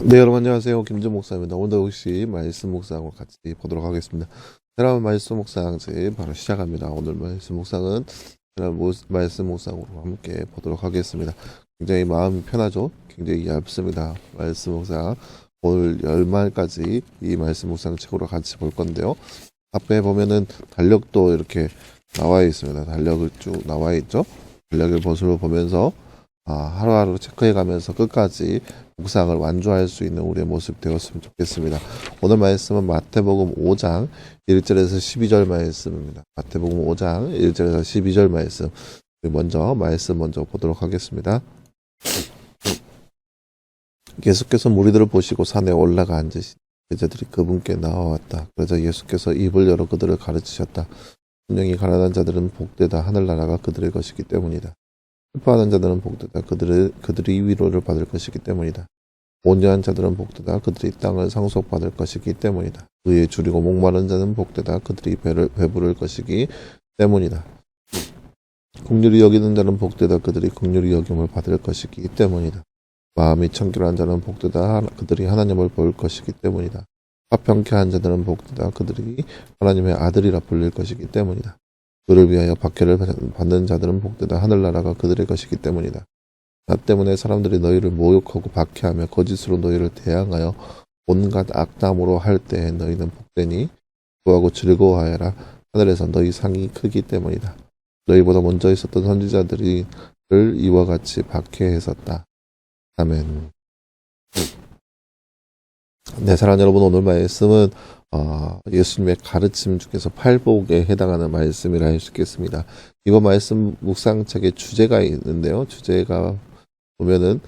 네, 여러분 안녕하세요. 김준 목사입니다. 오늘도 역시 말씀 묵상을 같이 보도록 하겠습니다. 여러분 말씀 묵상 이제 바로 시작합니다. 오늘 말씀 묵상은 말씀 묵상으로 함께 보도록 하겠습니다. 굉장히 마음이 편하죠? 굉장히 얇습니다. 말씀 묵상 오늘 10말까지 이 말씀 묵상 책으로 같이 볼 건데요. 앞에 보면은 달력도 이렇게 나와 있습니다. 달력을 쭉 나와 있죠? 달력을 보수로 보면서 하루하루 체크해 가면서 끝까지 묵상을 완주할 수 있는 우리의 모습 되었으면 좋겠습니다. 오늘 말씀은 마태복음 5장 1절에서 12절 말씀입니다. 마태복음 5장 1절에서 12절 말씀. 말씀 먼저 보도록 하겠습니다. 예수께서 무리들을 보시고 산에 올라가 앉으신 제자들이 그분께 나와왔다. 그러자 예수께서 입을 열어 그들을 가르치셨다. 분명히 가난한 자들은 복되다. 하늘나라가 그들의 것이기 때문이다. 슬퍼하는 자들은 복되다. 그들이 위로를 받을 것이기 때문이다. 온유한 자들은 복되다. 그들이 땅을 상속받을 것이기 때문이다. 의에 줄이고 목마른 자는 복되다. 그들이 배부를 것이기 때문이다. 긍휼히 여기는 자는 복되다. 그들이 긍휼히 여김을 받을 것이기 때문이다. 마음이 청결한 자는 복되다. 그들이 하나님을 볼 것이기 때문이다. 화평케 한 자들은 복되다. 그들이 하나님의 아들이라 불릴 것이기 때문이다. 그를 위하여 박해를 받는 자들은 복되다. 하늘나라가 그들의 것이기 때문이다. 나 때문에 사람들이 너희를 모욕하고 박해하며 거짓으로 너희를 대항하여 온갖 악담으로 할 때에 너희는 복되니 구하고 즐거워하여라. 하늘에서 너희 상이 크기 때문이다. 너희보다 먼저 있었던 선지자들을 이와 같이 박해했었다. 아멘. 네, 사랑하는 여러분, 오늘 말씀은 예수님의 가르침 중에서 팔복에 해당하는 말씀이라 할 수 있겠습니다. 이번 말씀 묵상책에 주제가 있는데요. 주제가 보면은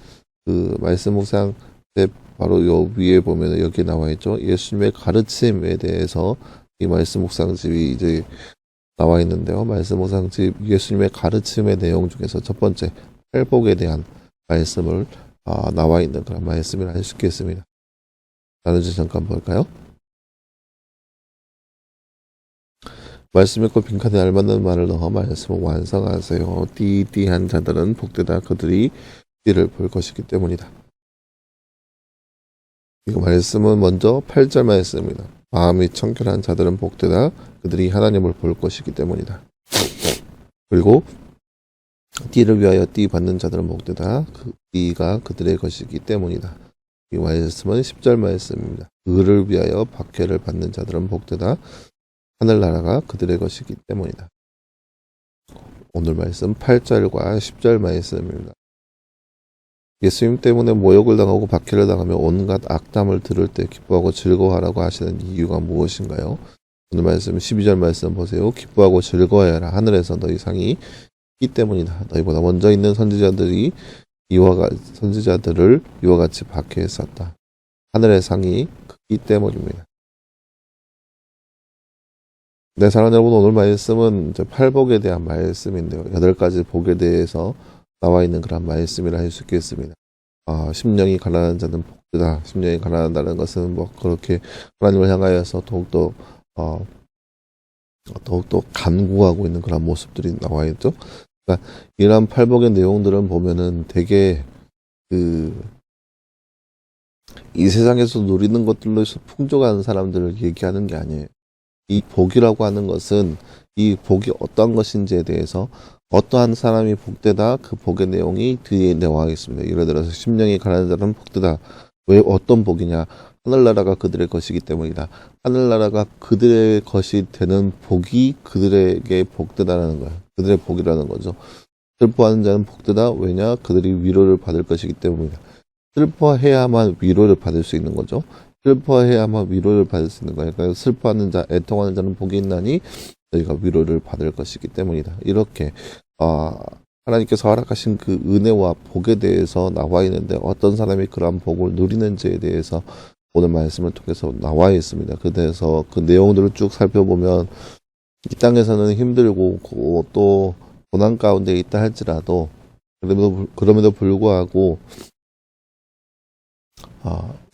그 말씀 묵상 때 바로 요 위에 보면은 여기 나와 있죠. 예수님의 가르침에 대해서 이 말씀 묵상집이 이제 나와 있는데요. 말씀 묵상집 예수님의 가르침의 내용 중에서 첫 번째 팔복에 대한 말씀을 나와 있는 그런 말씀이라 할 수 있겠습니다. 나누지 잠깐 볼까요? 말씀 읽고 빈칸에 알맞는 말을 넣어 말씀을 완성하세요. 띠띠한 자들은 복되다. 그들이 띠를 볼 것이기 때문이다. 이거 말씀은 먼저 8절 말씀입니다. 마음이 청결한 자들은 복되다. 그들이 하나님을 볼 것이기 때문이다. 그리고 띠를 위하여 띠 받는 자들은 복되다. 그 띠가 그들의 것이기 때문이다. 이 말씀은 10절 말씀입니다. 그를 위하여 박해를 받는 자들은 복되다. 하늘나라가 그들의 것이기 때문이다. 오늘 말씀 8절과 10절 말씀입니다. 예수님 때문에 모욕을 당하고 박해를 당하며 온갖 악담을 들을 때 기뻐하고 즐거워하라고 하시는 이유가 무엇인가요? 오늘 말씀 12절 말씀 보세요. 기뻐하고 즐거워해라. 하늘에서 너희 상이 있기 때문이다. 너희보다 먼저 있는 선지자들을 이와 같이 박해했었다. 하늘의 상이 크기 때문입니다. 네, 사랑하는 여러분, 오늘 말씀은 이제 팔복에 대한 말씀인데요. 8가지 복에 대해서 나와 있는 그런 말씀이라 할 수 있겠습니다. 심령이 가난한 자는 복되다. 심령이 가난하다는 것은 그렇게 하나님을 향하여서 더욱더 간구하고 있는 그런 모습들이 나와 있죠. 그러니까 이러한 팔복의 내용들은 보면은 되게 이 세상에서 누리는 것들로 풍족한 사람들을 얘기하는 게 아니에요. 이 복이라고 하는 것은 이 복이 어떠한 것인지에 대해서 어떠한 사람이 복되다 그 복의 내용이 뒤에 나와 있습니다. 예를 들어서 심령이 가난한 자는 복되다. 왜 어떤 복이냐? 하늘나라가 그들의 것이기 때문이다. 하늘나라가 그들의 것이 되는 복이 그들에게 복되다라는 거예요. 그들의 복이라는 거죠. 슬퍼하는 자는 복되다. 왜냐? 그들이 위로를 받을 것이기 때문이다. 슬퍼해야만 위로를 받을 수 있는 거죠. 슬퍼해야만 위로를 받을 수 있는 거예요. 그러니까 슬퍼하는 자, 애통하는 자는 복이 있나니 너희가 위로를 받을 것이기 때문이다. 이렇게 하나님께서 허락하신 그 은혜와 복에 대해서 나와 있는데 어떤 사람이 그러한 복을 누리는지에 대해서 오늘 말씀을 통해서 나와 있습니다. 그래서 그 내용들을 쭉 살펴보면 이 땅에서는 힘들고 또 고난 가운데 있다 할지라도 그럼에도 불구하고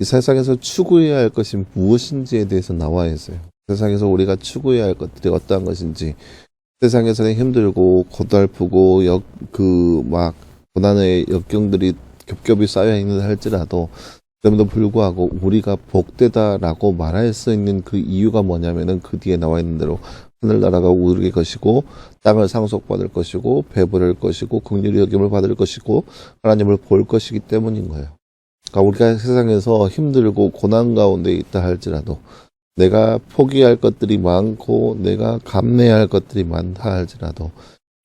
이 세상에서 추구해야 할 것이 무엇인지에 대해서 나와 있어요. 세상에서 우리가 추구해야 할 것들이 어떠한 것인지, 세상에서는 힘들고 고달프고 고난의 역경들이 겹겹이 쌓여 있는 할지라도 그럼에도 불구하고 우리가 복되다라고 말할 수 있는 그 이유가 뭐냐면은 그 뒤에 나와 있는 대로 하늘나라가 우리의 것이고 땅을 상속받을 것이고 배부를 것이고 긍휼히 여김을 받을 것이고 하나님을 볼 것이기 때문인 거예요. 그러니까 우리가 세상에서 힘들고 고난 가운데 있다 할지라도 내가 포기할 것들이 많고 내가 감내해야 할 것들이 많다 할지라도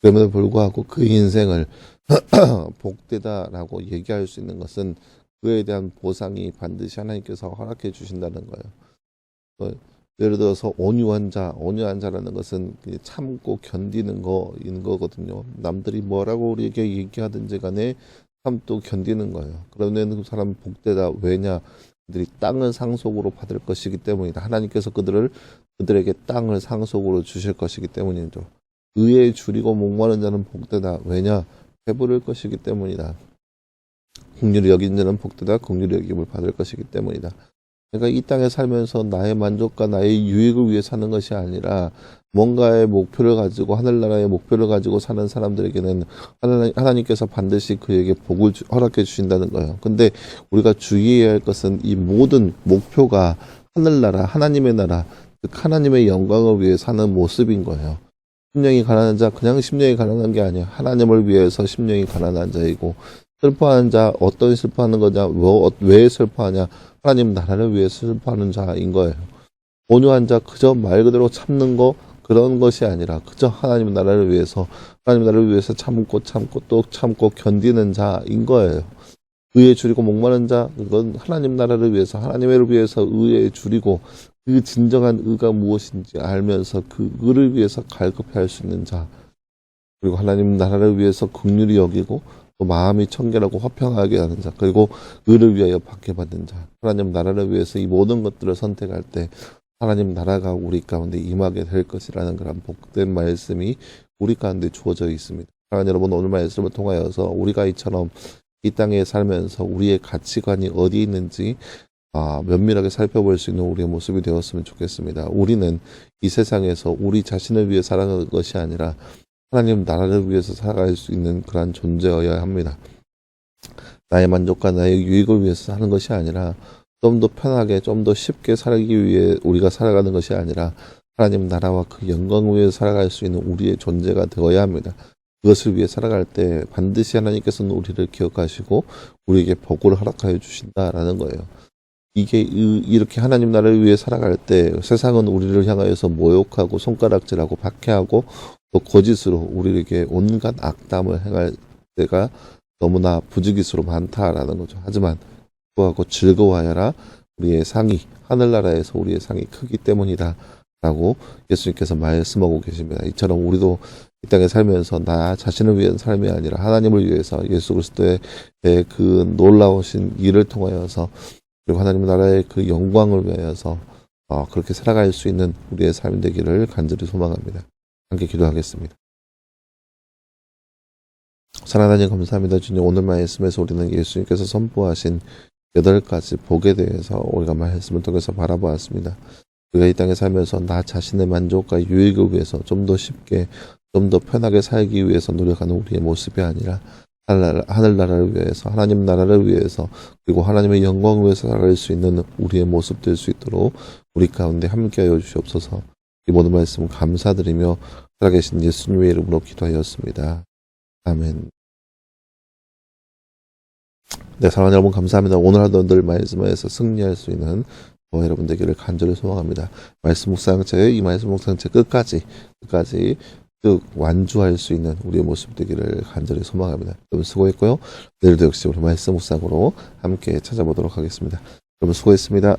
그럼에도 불구하고 그 인생을 복되다라고 얘기할 수 있는 것은 그에 대한 보상이 반드시 하나님께서 허락해 주신다는 거예요. 예를 들어서 온유한 자라는 것은 참고 견디는 거인 거거든요. 남들이 뭐라고 우리에게 얘기하든지 간에 참고 견디는 거예요. 그러면 그 사람은 복되다. 왜냐? 그들이 땅을 상속으로 받을 것이기 때문이다. 하나님께서 그들에게 땅을 상속으로 주실 것이기 때문이죠. 의에 줄이고 목마른 자는 복되다. 왜냐? 배부를 것이기 때문이다. 긍휼히 여긴 자는 복되다. 긍휼히 여김을 받을 것이기 때문이다. 그러니까 이 땅에 살면서 나의 만족과 나의 유익을 위해 사는 것이 아니라 뭔가의 목표를 가지고 하늘나라의 목표를 가지고 사는 사람들에게는 하나님께서 반드시 그에게 복을 허락해 주신다는 거예요. 근데 우리가 주의해야 할 것은 이 모든 목표가 하늘나라, 하나님의 나라, 즉 하나님의 영광을 위해 사는 모습인 거예요. 심령이 가난한 자, 그냥 심령이 가난한 게 아니야. 하나님을 위해서 심령이 가난한 자이고, 슬퍼하는 자, 어떤 슬퍼하는 거냐, 왜 슬퍼하냐, 하나님 나라를 위해 슬퍼하는 자인 거예요. 온유한 자, 그저 말 그대로 참는 거, 그런 것이 아니라, 그저 하나님 나라를 위해서, 하나님 나라를 위해서 참고 또 참고 견디는 자인 거예요. 의에 줄이고 목마른 자, 그건 하나님 나라를 위해서, 하나님을 위해서 의에 줄이고, 그 진정한 의가 무엇인지 알면서 그 의를 위해서 갈급해할 수 있는 자, 그리고 하나님 나라를 위해서 긍휼히 여기고 또 마음이 청결하고 화평하게 하는 자, 그리고 의를 위하여 받게 받는 자, 하나님 나라를 위해서 이 모든 것들을 선택할 때 하나님 나라가 우리 가운데 임하게 될 것이라는 그런 복된 말씀이 우리 가운데 주어져 있습니다. 사랑하는 여러분, 오늘 말씀을 통하여서 우리가 이처럼 이 땅에 살면서 우리의 가치관이 어디 있는지 면밀하게 살펴볼 수 있는 우리의 모습이 되었으면 좋겠습니다. 우리는 이 세상에서 우리 자신을 위해 살아가는 것이 아니라 하나님 나라를 위해서 살아갈 수 있는 그러한 존재여야 합니다. 나의 만족과 나의 유익을 위해서 사는 것이 아니라 좀 더 편하게, 좀 더 쉽게 살기 위해 우리가 살아가는 것이 아니라 하나님 나라와 그 영광을 위해 살아갈 수 있는 우리의 존재가 되어야 합니다. 그것을 위해 살아갈 때 반드시 하나님께서는 우리를 기억하시고 우리에게 복을 허락하여 주신다라는 거예요. 이렇게 하나님 나라를 위해 살아갈 때 세상은 우리를 향하여서 모욕하고 손가락질하고 박해하고 또 거짓으로 우리에게 온갖 악담을 행할 때가 너무나 부지기수로 많다라는 거죠. 하지만 그거하고 즐거워하여라. 우리의 상이 하늘나라에서 우리의 상이 크기 때문이다 라고 예수님께서 말씀하고 계십니다. 이처럼 우리도 이 땅에 살면서 나 자신을 위한 삶이 아니라 하나님을 위해서 예수 그리스도의 그 놀라우신 일을 통하여서 그리고 하나님 나라의 그 영광을 위하여서 그렇게 살아갈 수 있는 우리의 삶이 되기를 간절히 소망합니다. 함께 기도하겠습니다. 사랑하는 하나님 감사합니다. 주님, 오늘 말씀에서 우리는 예수님께서 선포하신 8가지 복에 대해서 우리가 말씀을 통해서 바라보았습니다. 우리가 이 땅에 살면서 나 자신의 만족과 유익을 위해서 좀 더 쉽게, 좀 더 편하게 살기 위해서 노력하는 우리의 모습이 아니라 하늘나라를 위해서, 하나님 나라를 위해서, 그리고 하나님의 영광을 위해서 살아갈 수 있는 우리의 모습 될 수 있도록 우리 가운데 함께하여 주시옵소서. 이 모든 말씀 감사드리며 살아계신 예수님의 이름으로 기도하였습니다. 아멘. 네, 사랑하는 여러분 감사합니다. 오늘 하던 늘 말씀에서 승리할 수 있는 저와 여러분 되기를 간절히 소망합니다. 말씀 묵상체, 이 말씀 묵상체 끝까지 쭉 완주할 수 있는 우리의 모습 되기를 간절히 소망합니다. 여러분 수고했고요. 내일도 역시 우리 말씀 묵상으로 함께 찾아보도록 하겠습니다. 여러분 수고했습니다.